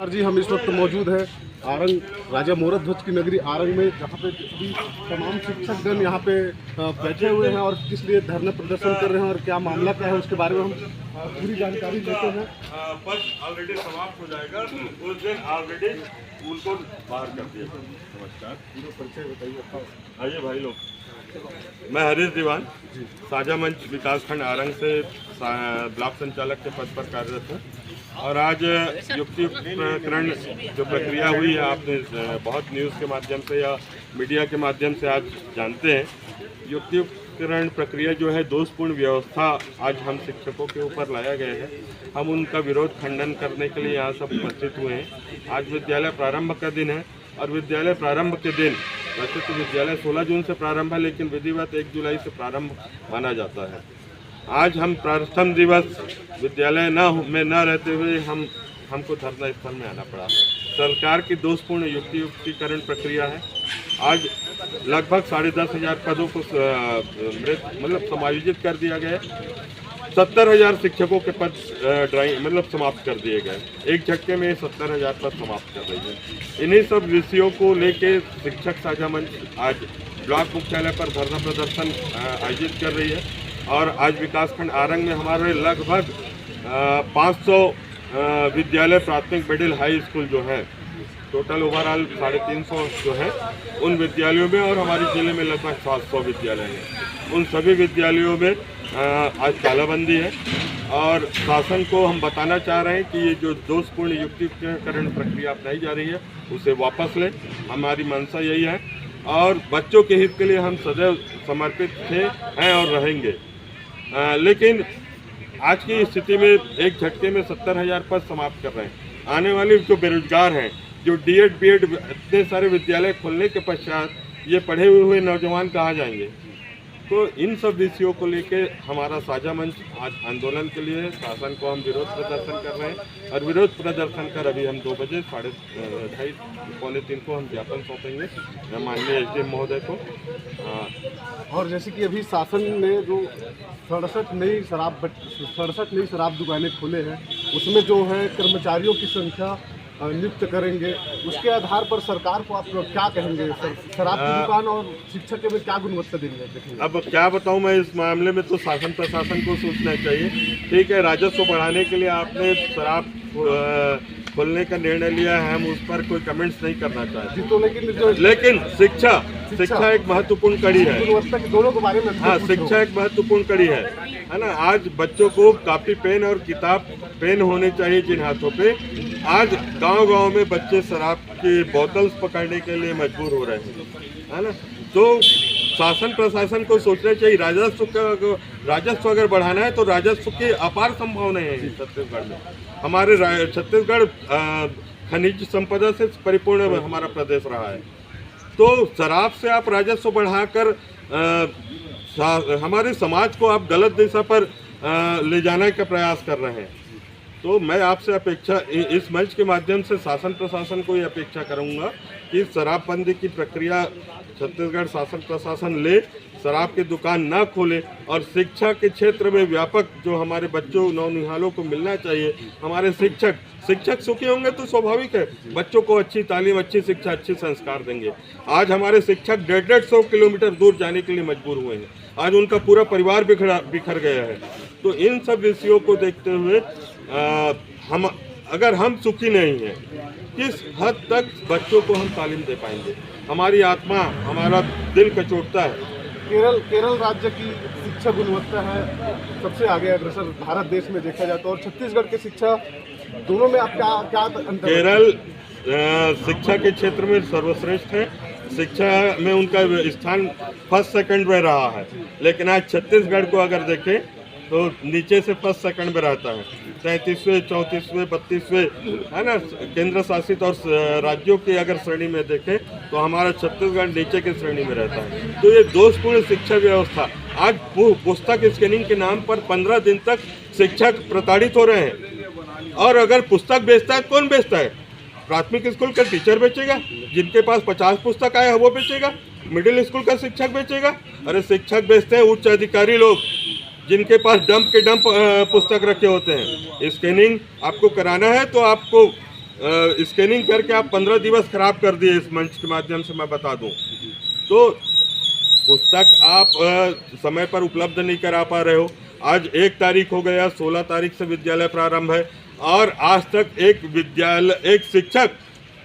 Sir जी, हम इस वक्त मौजूद हैं आरंग राजा मोहरध्वज की नगरी आरंग में, जहाँ पे सभी तमाम शिक्षकगण यहाँ पे बैठे हुए हैं और किस लिए धरना प्रदर्शन कर रहे हैं और क्या मामला क्या है उसके बारे में हम पूरी जानकारी लेते हैं। पद ऑलरेडी समाप्त हो जाएगा, उस दिन ऑलरेडी स्कूल को बाहर कर दिया। नमस्कार, पूरा परिचय बताइए। आइए भाई लोग, मैं हरीश दीवान साझा मंच विकासखंड आरंग से ब्लॉक संचालक के पद पर कार्यरत हूँ और आज युक्तिकरण जो प्रक्रिया हुई है, आपने बहुत न्यूज़ के माध्यम से या मीडिया के माध्यम से आज जानते हैं। युक्तिकरण प्रक्रिया जो है दोषपूर्ण व्यवस्था आज हम शिक्षकों के ऊपर लाया गया है। हम उनका विरोध खंडन करने के लिए यहाँ सब उपस्थित हुए हैं। आज विद्यालय प्रारंभ का दिन है और विद्यालय प्रारंभ के दिन, वैसे तो विद्यालय 16 जून से प्रारंभ है, लेकिन विधिवत 1 जुलाई से प्रारंभ माना जाता है। आज हम प्रथम दिवस विद्यालय में न रहते हुए हमको धरना स्थल में आना पड़ा। सरकार की दोषपूर्ण युक्तिकरण प्रक्रिया है। आज लगभग 10,500 पदों को समायोजित कर दिया गया। 70,000 शिक्षकों के पद समाप्त कर दिए गए। एक झटके में 70,000 पद समाप्त कर रही है। इन्हीं सब विषयों को लेके शिक्षक साझा मंच आज ब्लॉक मुख्यालय पर धरना प्रदर्शन आयोजित कर रही है और आज विकासखंड आरंग में हमारे लगभग 500 विद्यालय, प्राथमिक, मिडिल, हाई स्कूल जो है, टोटल ओवरऑल 350 जो है उन विद्यालयों में, और हमारे जिले में लगभग 700 विद्यालय हैं। उन सभी विद्यालयों में आज तालाबंदी है और शासन को हम बताना चाह रहे हैं कि ये जो दोषपूर्ण युक्तिकरण प्रक्रिया अपनाई जा रही है उसे वापस लें। हमारी मंशा यही है और बच्चों के हित के लिए हम सदैव समर्पित हैं और रहेंगे। लेकिन आज की स्थिति में एक झटके में 70,000 पद समाप्त कर रहे हैं। आने वाले जो बेरोजगार हैं, जो डीएड बीएड इतने सारे विद्यालय खोलने के पश्चात ये पढ़े हुए नौजवान कहाँ जाएंगे? तो इन सब विषयों को लेके हमारा साझा मंच आज आंदोलन के लिए शासन को हम विरोध प्रदर्शन कर रहे हैं और विरोध प्रदर्शन कर अभी हम 2 बजे 2:30 पौने 3 को हम ज्ञापन सौंपेंगे माननीय एसडीएम महोदय को। और जैसे कि अभी शासन ने जो 67 नई शराब दुकानें खोले हैं, उसमें जो है कर्मचारियों की संख्या नियुक्त करेंगे, उसके आधार पर सरकार को आप क्या कहेंगे? शराब की दुकान और शिक्षक में क्या गुणवत्ता देंगे? अब क्या बताऊं मैं इस मामले में, तो शासन प्रशासन को सोचना चाहिए। ठीक है, राजस्व बढ़ाने के लिए आपने शराब खोलने का निर्णय लिया है, हम उस पर कोई कमेंट्स नहीं करना चाहते। तो लेकिन शिक्षा एक महत्वपूर्ण कड़ी है। गुणवत्ता के दोनों के बारे में हाँ, शिक्षा एक महत्वपूर्ण कड़ी है ना। आज बच्चों को कापी पेन और किताब पेन होने चाहिए जिन हाथों पे। आज गांव-गांव में बच्चे शराब की बोतल्स पकड़ने के लिए मजबूर हो रहे हैं, है ना। तो शासन प्रशासन को सोचना चाहिए। राजस्व अगर बढ़ाना है तो राजस्व की अपार संभावनाएं हैं छत्तीसगढ़ में। हमारे छत्तीसगढ़ खनिज संपदा से परिपूर्ण हमारा प्रदेश रहा है। तो शराब से आप राजस्व बढ़ाकर हमारे समाज को आप गलत दिशा पर ले जाने का प्रयास कर रहे हैं। तो मैं आपसे अपेक्षा, इस मंच के माध्यम से शासन प्रशासन को ये अपेक्षा करूंगा कि शराबबंदी की प्रक्रिया छत्तीसगढ़ शासन प्रशासन ले, शराब की दुकान ना खोले और शिक्षा के क्षेत्र में व्यापक जो हमारे बच्चों नौनिहालों को मिलना चाहिए। हमारे शिक्षक सुखी होंगे तो स्वाभाविक है बच्चों को अच्छी तालीम, अच्छी शिक्षा, अच्छे संस्कार देंगे। आज हमारे शिक्षक 150 किलोमीटर दूर जाने के लिए मजबूर हुए हैं। आज उनका पूरा परिवार बिखर गया है। तो इन सब विषयों को देखते हुए अगर हम सुखी नहीं हैं, किस हद तक बच्चों को हम तालीम दे पाएंगे? हमारी आत्मा, हमारा दिल कचोटता है। केरल राज्य की शिक्षा गुणवत्ता है सबसे आगे अग्रसर भारत देश में देखा जाए तो, और छत्तीसगढ़ की शिक्षा, दोनों में आप क्या अंतर? केरल शिक्षा के क्षेत्र में सर्वश्रेष्ठ है। शिक्षा में उनका स्थान फर्स्ट सेकंड में रहा है, लेकिन आज छत्तीसगढ़ को अगर देखें तो नीचे से फर्स्ट सेकंड में रहता है। 33वें, 34वें, 32वें, है ना। केंद्र शासित और राज्यों की अगर श्रेणी में देखें तो हमारा छत्तीसगढ़ नीचे की श्रेणी में रहता है। तो ये दोषपूर्ण शिक्षा व्यवस्था, आज पुस्तक स्कैनिंग के नाम पर 15 दिन तक शिक्षक प्रताड़ित हो रहे हैं। और अगर पुस्तक बेचता है, कौन बेचता है? प्राथमिक स्कूल का टीचर बेचेगा, जिनके पास 50 पुस्तक आए वो बेचेगा। मिडिल स्कूल का शिक्षक बेचेगा। अरे शिक्षक बेचते हैं उच्च अधिकारी लोग, जिनके पास डंप के डंप पुस्तक रखे होते हैं। स्कैनिंग आपको कराना है तो आपको स्कैनिंग करके आप 15 दिवस खराब कर दिए इस मंच के माध्यम से मैं बता दूं। तो पुस्तक आप समय पर उपलब्ध नहीं करा पा रहे हो। आज 1 तारीख हो गया, 16 तारीख से विद्यालय प्रारंभ है और आज तक एक शिक्षक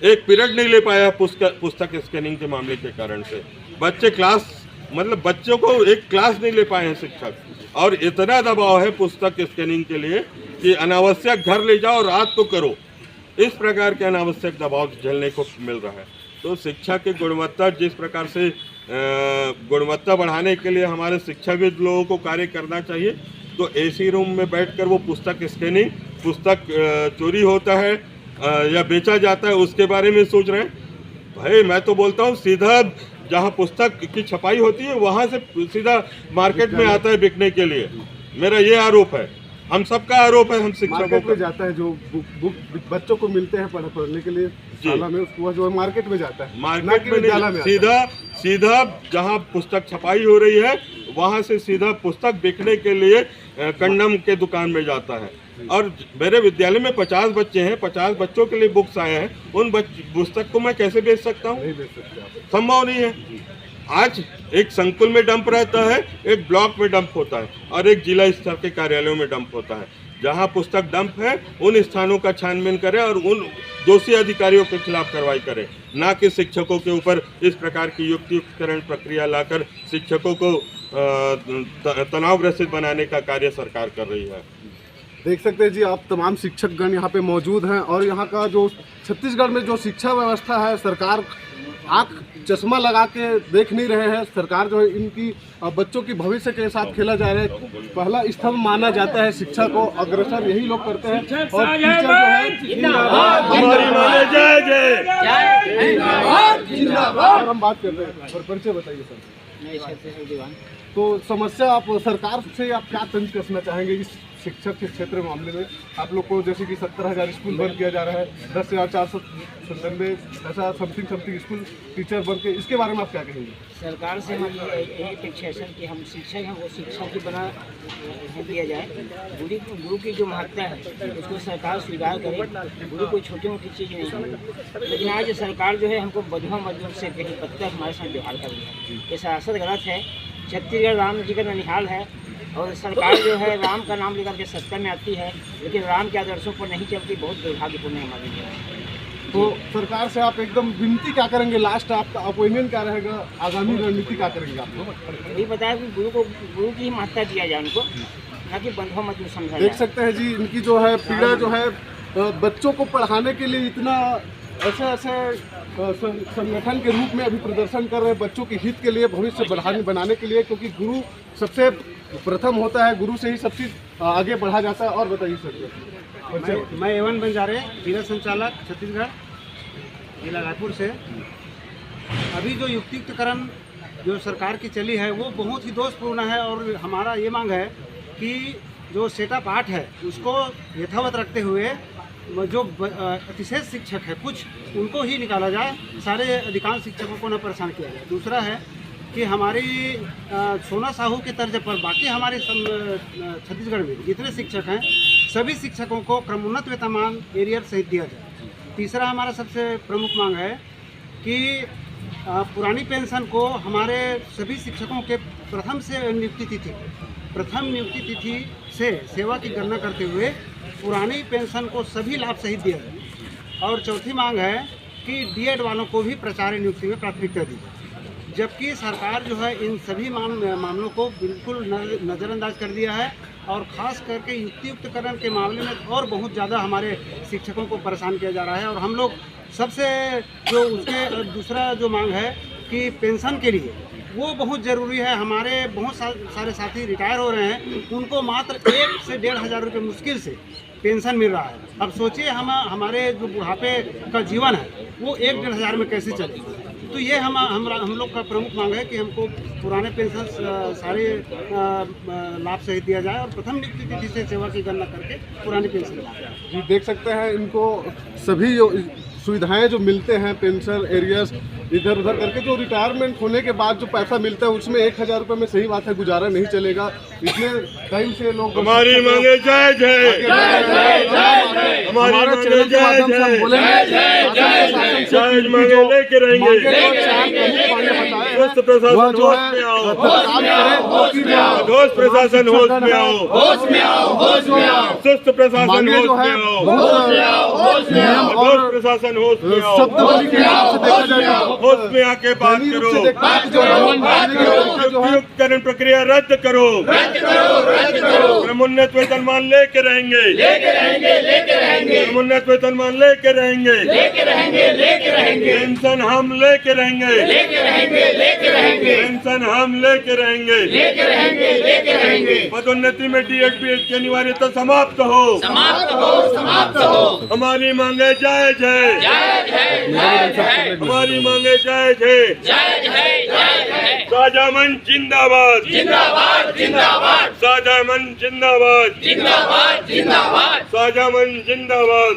एक पीरियड नहीं ले पाया पुस्तक स्कैनिंग के मामले के कारण से। बच्चों को एक क्लास नहीं ले पाए हैं शिक्षक, और इतना दबाव है पुस्तक स्कैनिंग के लिए कि अनावश्यक घर ले जाओ, रात को करो, इस प्रकार के अनावश्यक दबाव झेलने को मिल रहा है। तो शिक्षा की गुणवत्ता जिस प्रकार से गुणवत्ता बढ़ाने के लिए हमारे शिक्षाविद लोगों को कार्य करना चाहिए, तो एसी रूम में बैठकर वो पुस्तक स्कैनिंग, पुस्तक चोरी होता है या बेचा जाता है उसके बारे में सोच रहे हैं। भाई मैं तो बोलता हूँ सीधा जहाँ पुस्तक की छपाई होती है वहाँ से सीधा मार्केट में आता है बिकने के लिए। मेरा ये आरोप है, हम सबका आरोप है, हम शिक्षकों को जाता है जो बुक बच्चों को मिलते हैं पढ़ने के लिए शाला में, उसको जो मार्केट में जाता है, मार्केट में नहीं, सीधा जहाँ पुस्तक छपाई हो रही है वहाँ से सीधा पुस्तक बिकने के लिए कंडम के दुकान में जाता है। और मेरे विद्यालय में 50 बच्चे हैं, 50 बच्चों के लिए बुक्स आए हैं, उन पुस्तक को मैं कैसे बेच सकता हूँ? संभव नहीं है। आज एक संकुल में डंप रहता है, एक ब्लॉक में डंप होता है और एक जिला स्तर के कार्यालयों में डंप होता है। जहां पुस्तक डंप है उन स्थानों का छानबीन करें और उन दोषी अधिकारियों के खिलाफ कार्रवाई करें, ना कि शिक्षकों के ऊपर इस प्रकार की युक्तियुक्तकरण प्रक्रिया लाकर शिक्षकों को तनावग्रसित बनाने का कार्य सरकार कर रही है। देख सकते हैं जी आप तमाम शिक्षकगण यहाँ पे मौजूद हैं और यहाँ का जो छत्तीसगढ़ में जो शिक्षा व्यवस्था है, सरकार आँख चश्मा लगा के देख नहीं रहे हैं। सरकार जो है इनकी बच्चों की भविष्य के साथ खेला जा रहा है। पहला स्तंभ माना जाता है शिक्षा को, अग्रसर यही लोग करते हैं। और टीचर जो है हम बात करते हैं और परिचय बताइए सर। तो समस्या आप सरकार से आप क्या तंज कसना चाहेंगे इस शिक्षक के क्षेत्र मामले में? आप लोग को जैसे कि 70,000 स्कूल बंद किया जा रहा है, 10,497 ऐसा समथिंग स्कूल टीचर बन के, इसके बारे में आप क्या कहेंगे? सरकार से हम यही अपेक्षा है कि हम शिक्षक हैं वो शिक्षा की बना दिया जाए। गुरु की जो महत्ता है उसको सरकार स्वीकार करे। गुरु कोई छोटी मोटी चीज़ नहीं है, लेकिन आज सरकार जो है हमको बधुआ मजदूर से कहीं पत्थर हमारे साथ व्यवहार कर रही है। ये सरासर गलत है। छत्तीसगढ़ राम जी का ननिहाल है और सरकार जो है राम का नाम लेकर के सत्ता में आती है, लेकिन राम के आदर्शों पर नहीं चलती। बहुत दुर्भाग्यपूर्ण है हमारे लिए। तो सरकार से आप एकदम विनती क्या करेंगे? लास्ट आपका अपॉइंटमेंट क्या रहेगा? आगामी रणनीति क्या करेंगे आप लोग? यही बताया कि गुरु की महत्ता दिया जाए उनको, ना कि बंधुआ मजदूर समझा। देख सकते हैं जी इनकी जो है पीड़ा जो है बच्चों को पढ़ाने के लिए इतना ऐसे संगठन के रूप में अभी प्रदर्शन कर रहे हैं, बच्चों के हित के लिए, भविष्य बनाने के लिए, क्योंकि गुरु सबसे प्रथम होता है, गुरु से ही सब चीज़ आगे बढ़ा जाता है। और बताइए सर। मैं एवन बंजारे, जिला संचालक छत्तीसगढ़, जिला रायपुर से। अभी जो युक्तियुक्तकरण जो सरकार की चली है वो बहुत ही दोषपूर्ण है और हमारा ये मांग है कि जो सेटअप आर्ट है उसको यथावत रखते हुए जो अतिशय शिक्षक है कुछ उनको ही निकाला जाए, सारे अधिकांश शिक्षकों को न परेशान किया जाए। दूसरा है कि हमारी सोना साहू के तर्ज पर बाकी हमारे छत्तीसगढ़ में जितने शिक्षक हैं सभी शिक्षकों को क्रमोन्नत वेतनमान एरियर सहित दिया जाए। तीसरा हमारा सबसे प्रमुख मांग है कि पुरानी पेंशन को हमारे सभी शिक्षकों के प्रथम नियुक्ति तिथि से सेवा की गणना करते हुए पुरानी पेंशन को सभी लाभ सहित दिया जाए। और चौथी मांग है कि डीएड वालों को भी प्राचार्य नियुक्ति में प्राथमिकता दी जाए, जबकि सरकार जो है इन सभी मामलों को बिल्कुल नज़रअंदाज कर दिया है और ख़ास करके युक्तियुक्तकरण के मामले में और बहुत ज़्यादा हमारे शिक्षकों को परेशान किया जा रहा है। और हम लोग सबसे जो उसके दूसरा जो मांग है कि पेंशन के लिए वो बहुत ज़रूरी है। हमारे बहुत सारे साथी रिटायर हो रहे हैं, उनको मात्र 1 से 1,500 हज़ार रुपये मुश्किल से पेंशन मिल रहा है। अब सोचिए हमारे जो बुढ़ापे का जीवन है वो 1-1,5 हज़ार में कैसे चले। तो ये हम लोग का प्रमुख मांग है कि हमको पुराने पेंशन सारे लाभ सहित दिया जाए और प्रथम नियुक्ति तिथि से सेवा की गणना करके पुरानी पेंशन जी देख सकते हैं इनको सभी सुविधाएं जो मिलते हैं पेंशन एरियर्स इधर उधर करके जो रिटायरमेंट होने के बाद जो पैसा मिलता है उसमें 1000 रुपये में सही बात है गुजारा नहीं चलेगा। इतने टाइम से लोग हमारी मांगे जायज है, हमारे चैनल के माध्यम से हम बोलेंगे जायज मांगे लेके रहेंगे। स्वस्थ प्रशासन जो होश है में आओ, काम करे, दोष प्रशासन होश में आओ, स्वस्थ प्रशासन मांगे होश जो में है आओ, बहुत नियम दोष और प्रशासन होश में आओ, शब्द बलि के हिसाब से देखा जाए तो होश में आके बात दैनिक करो, रूप से देखते हैं कि जो जीवन बढ़ाने के तरीका जो है उपयुक्तकरण प्रक्रिया रद्द करो, क्रमोन्नत वेतनमान लेके रहेंगे, क्रमोन्नत वेतनमान लेके रहेंगे, पेंशन हम लेके रहेंगे, पेंशन हम लेके रहेंगे, पदोन्नति में DED BEd की अनिवार्यता समाप्त हो, हमारी मांगे जायज है, हमारी मांगे जायज है, साझामन जिंदाबाद, साझामन जिंदाबाद, साझामन जिंदाबाद।